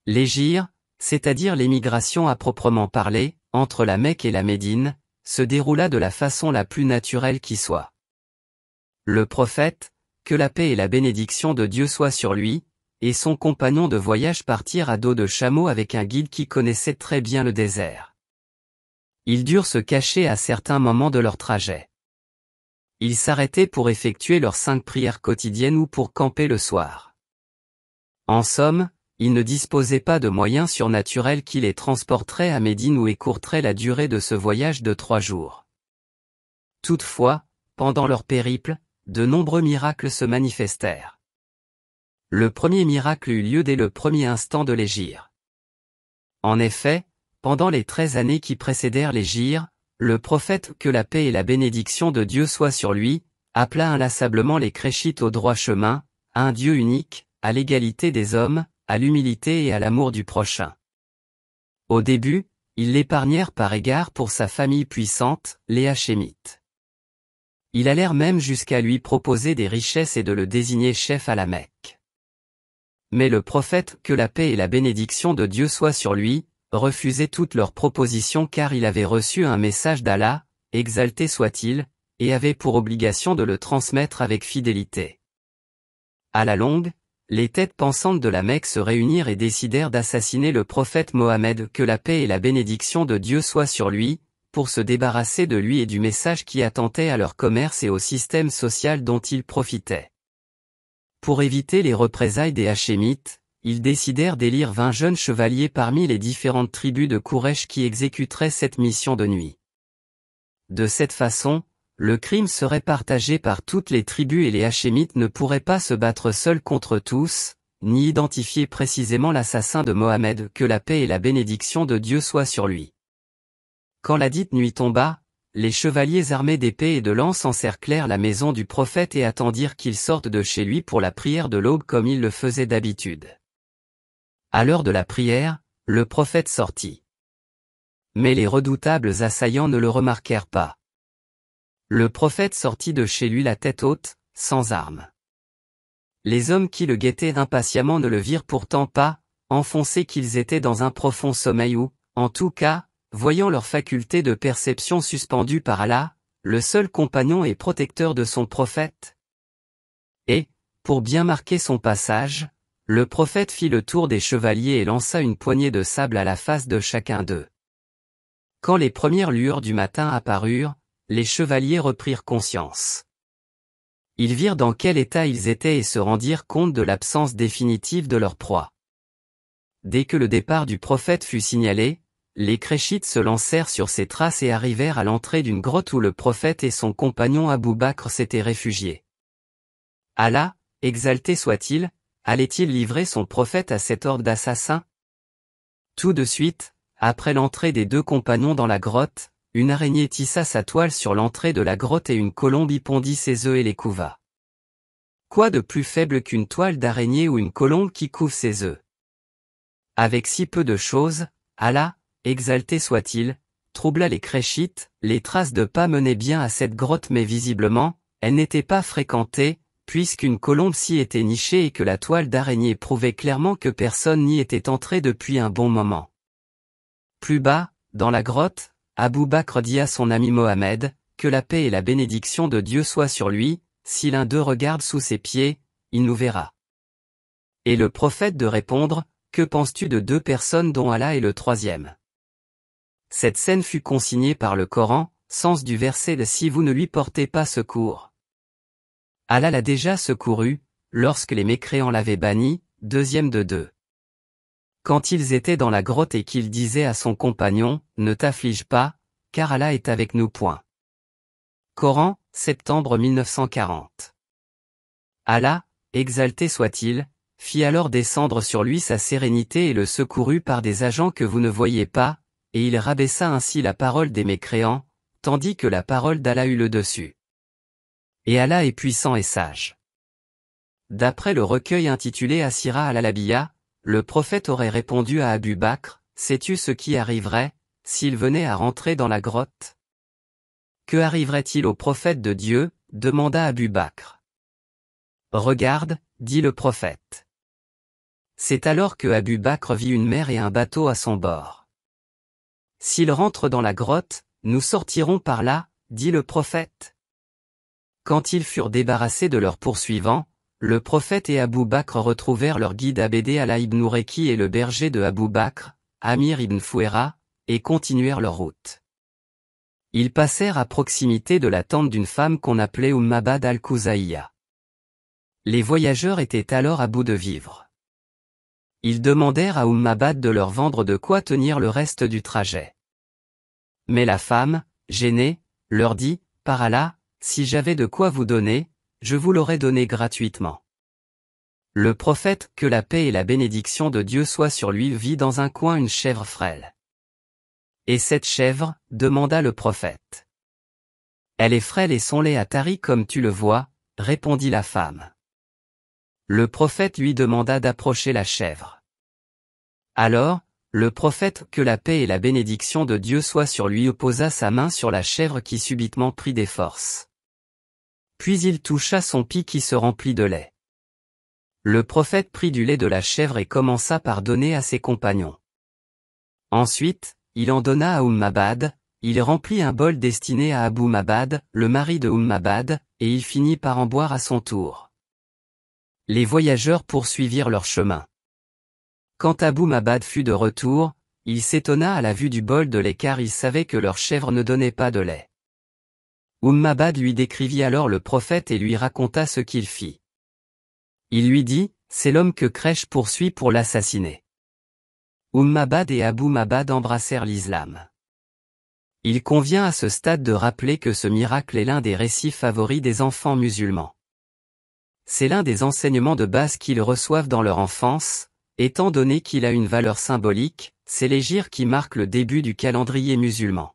L'hégire, c'est-à-dire l'émigration à proprement parler, entre la Mecque et la Médine, se déroula de la façon la plus naturelle qui soit. Le prophète, que la paix et la bénédiction de Dieu soient sur lui, et son compagnon de voyage partirent à dos de chameau avec un guide qui connaissait très bien le désert. Ils durent se cacher à certains moments de leur trajet. Ils s'arrêtaient pour effectuer leurs 5 prières quotidiennes ou pour camper le soir. En somme, ils ne disposaient pas de moyens surnaturels qui les transporteraient à Médine ou écourteraient la durée de ce voyage de 3 jours. Toutefois, pendant leur périple, de nombreux miracles se manifestèrent. Le premier miracle eut lieu dès le premier instant de l'hégire. En effet, pendant les 13 années qui précédèrent l'hégire, le prophète, que la paix et la bénédiction de Dieu soient sur lui, appela inlassablement les Créchites au droit chemin, à un Dieu unique, à l'égalité des hommes, à l'humilité et à l'amour du prochain. Au début, ils l'épargnèrent par égard pour sa famille puissante, les Hachémites. Ils allèrent même jusqu'à lui proposer des richesses et de le désigner chef à la Mecque. Mais le prophète, que la paix et la bénédiction de Dieu soient sur lui, refusait toutes leurs propositions car il avait reçu un message d'Allah, exalté soit-il, et avait pour obligation de le transmettre avec fidélité. À la longue, les têtes pensantes de la Mecque se réunirent et décidèrent d'assassiner le prophète Mohammed, que la paix et la bénédiction de Dieu soient sur lui, pour se débarrasser de lui et du message qui attentait à leur commerce et au système social dont ils profitaient. Pour éviter les représailles des Hachémites, ils décidèrent d'élire 20 jeunes chevaliers parmi les différentes tribus de Quraysh qui exécuteraient cette mission de nuit. De cette façon, le crime serait partagé par toutes les tribus et les Hachémites ne pourraient pas se battre seuls contre tous, ni identifier précisément l'assassin de Mohammed, que la paix et la bénédiction de Dieu soient sur lui. Quand la dite nuit tomba, les chevaliers armés d'épées et de lances encerclèrent la maison du prophète et attendirent qu'il sorte de chez lui pour la prière de l'aube comme il le faisait d'habitude. À l'heure de la prière, le prophète sortit. Mais les redoutables assaillants ne le remarquèrent pas. Le prophète sortit de chez lui la tête haute, sans armes. Les hommes qui le guettaient impatiemment ne le virent pourtant pas, enfoncés qu'ils étaient dans un profond sommeil ou, en tout cas, voyant leur faculté de perception suspendue par Allah, le seul compagnon et protecteur de son prophète. Et, pour bien marquer son passage, le prophète fit le tour des chevaliers et lança une poignée de sable à la face de chacun d'eux. Quand les premières lueurs du matin apparurent, les chevaliers reprirent conscience. Ils virent dans quel état ils étaient et se rendirent compte de l'absence définitive de leur proie. Dès que le départ du prophète fut signalé, les Créchites se lancèrent sur ses traces et arrivèrent à l'entrée d'une grotte où le prophète et son compagnon Abou Bakr s'étaient réfugiés. Allah, exalté soit-il, allait-il livrer son prophète à cette horde d'assassins? Tout de suite, après l'entrée des 2 compagnons dans la grotte, une araignée tissa sa toile sur l'entrée de la grotte et une colombe y pondit ses œufs et les couva. Quoi de plus faible qu'une toile d'araignée ou une colombe qui couve ses œufs? Avec si peu de choses, Allah, exalté soit-il, troubla les Créchites, les traces de pas menaient bien à cette grotte mais visiblement, elle n'était pas fréquentée, puisqu'une colombe s'y était nichée et que la toile d'araignée prouvait clairement que personne n'y était entré depuis un bon moment. Plus bas, dans la grotte, Abou Bakr dit à son ami Mohammed, que la paix et la bénédiction de Dieu soient sur lui, si l'un d'eux regarde sous ses pieds, il nous verra. Et le prophète de répondre, que penses-tu de 2 personnes dont Allah est le 3e? Cette scène fut consignée par le Coran, sens du verset de si vous ne lui portez pas secours. Allah l'a déjà secouru, lorsque les mécréants l'avaient banni, 2e de 2. Quand ils étaient dans la grotte et qu'il disait à son compagnon, ne t'afflige pas, car Allah est avec nous. Coran, septembre 1940. Allah, exalté soit-il, fit alors descendre sur lui sa sérénité et le secourut par des agents que vous ne voyez pas, et il rabaissa ainsi la parole des mécréants, tandis que la parole d'Allah eut le dessus. Et Allah est puissant et sage. D'après le recueil intitulé Asira al-Alabiya, le prophète aurait répondu à Abu Bakr, sais-tu ce qui arriverait, s'il venait à rentrer dans la grotte? Que arriverait-il au prophète de Dieu? Demanda Abu Bakr. Regarde, dit le prophète. C'est alors que Abu Bakr vit une mer et un bateau à son bord. S'ils rentrent dans la grotte, nous sortirons par là, dit le prophète. Quand ils furent débarrassés de leurs poursuivants, le prophète et Abu Bakr retrouvèrent leur guide Abd Allah ibn Urayqi et le berger de Abu Bakr, Amir ibn Fouera, et continuèrent leur route. Ils passèrent à proximité de la tente d'une femme qu'on appelait Mabad al-Khuzaïya. Les voyageurs étaient alors à bout de vivres. Ils demandèrent à Mabad de leur vendre de quoi tenir le reste du trajet. Mais la femme, gênée, leur dit, « Par Allah, si j'avais de quoi vous donner, je vous l'aurais donné gratuitement. » Le prophète, que la paix et la bénédiction de Dieu soient sur lui, vit dans un coin une chèvre frêle. « Et cette chèvre ?» demanda le prophète. « Elle est frêle et son lait a tari comme tu le vois, » répondit la femme. Le prophète lui demanda d'approcher la chèvre. Alors, le prophète, que la paix et la bénédiction de Dieu soient sur lui, posa sa main sur la chèvre qui subitement prit des forces. Puis il toucha son pis qui se remplit de lait. Le prophète prit du lait de la chèvre et commença par donner à ses compagnons. Ensuite, il en donna à Mabad, il remplit un bol destiné à Abu Mabad, le mari de Mabad, et il finit par en boire à son tour. Les voyageurs poursuivirent leur chemin. Quand Abu Mabad fut de retour, il s'étonna à la vue du bol de lait car il savait que leur chèvre ne donnait pas de lait. Mabad lui décrivit alors le prophète et lui raconta ce qu'il fit. Il lui dit, « C'est l'homme que Quraysh poursuit pour l'assassiner. » Mabad et Abu Mabad embrassèrent l'islam. Il convient à ce stade de rappeler que ce miracle est l'un des récits favoris des enfants musulmans. C'est l'un des enseignements de base qu'ils reçoivent dans leur enfance, étant donné qu'il a une valeur symbolique, c'est l'hégire qui marque le début du calendrier musulman.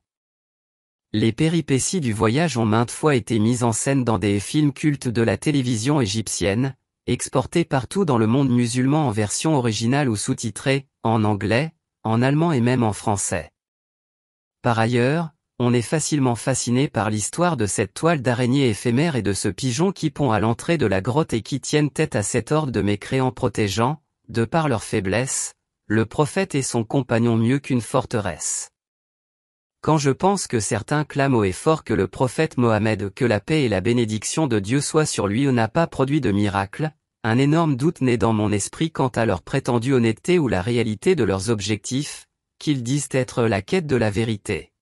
Les péripéties du voyage ont maintes fois été mises en scène dans des films cultes de la télévision égyptienne, exportés partout dans le monde musulman en version originale ou sous-titrée, en anglais, en allemand et même en français. Par ailleurs, on est facilement fasciné par l'histoire de cette toile d'araignée éphémère et de ce pigeon qui pond à l'entrée de la grotte et qui tiennent tête à cette horde de mécréants protégeant, de par leur faiblesse, le prophète et son compagnon mieux qu'une forteresse. Quand je pense que certains clament haut et fort que le prophète Mohammed, que la paix et la bénédiction de Dieu soient sur lui, n'a pas produit de miracle, un énorme doute naît dans mon esprit quant à leur prétendue honnêteté ou la réalité de leurs objectifs, qu'ils disent être la quête de la vérité.